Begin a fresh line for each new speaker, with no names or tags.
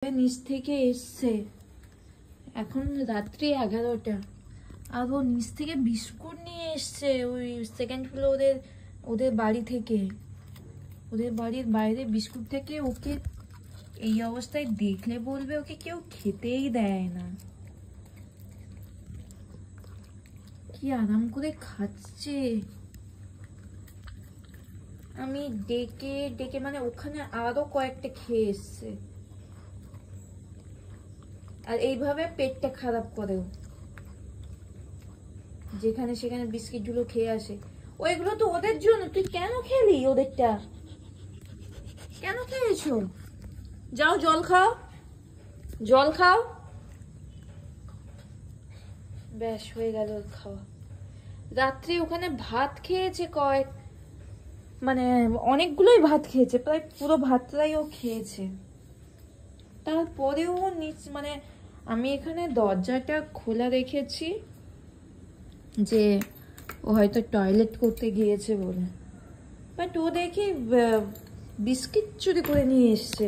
নিচ থেকে এসছে, এখন রাত্রি 11টা, আর ও নিচ থেকে বিস্কুট নিয়ে এসছে ওই সেকেন্ড ফ্লোরের ওদের বাড়ি থেকে, ওদের বাড়ির বাইরে বিস্কুট থেকে। ওকে এই অবস্থায় দেখলে বলবে ওকে কেউ খেতেই দেয় না। কি আরাম করে খাচ্ছে। আমি ডেকে ডেকে মানে ওখানে আরো কয়েকটা খেয়ে এসছে, আর এইভাবে পেটটা খারাপ করেও, যেখানে সেখানে বিস্কিট গুলো খেয়ে আসে। ওইগুলো তো ওদের জন্য, তুই কেন খেলি ওদেরটা? কেন খেয়েছো? যাও জল খাও, জল খাও। ব্যাস হয়ে গেল খাওয়া। রাত্রি ওখানে ভাত খেয়েছে মানে অনেকগুলোই ভাত খেয়েছে, প্রায় পুরো ভাতটাই ও খেয়েছে। তারপরেও মানে আমি এখানে দরজাটা খোলা রেখেছি যে ও হয়তো টয়লেট করতে গিয়েছে বলে, বাট ও দেখি বিস্কিট চুরি করে নিয়ে এসছে।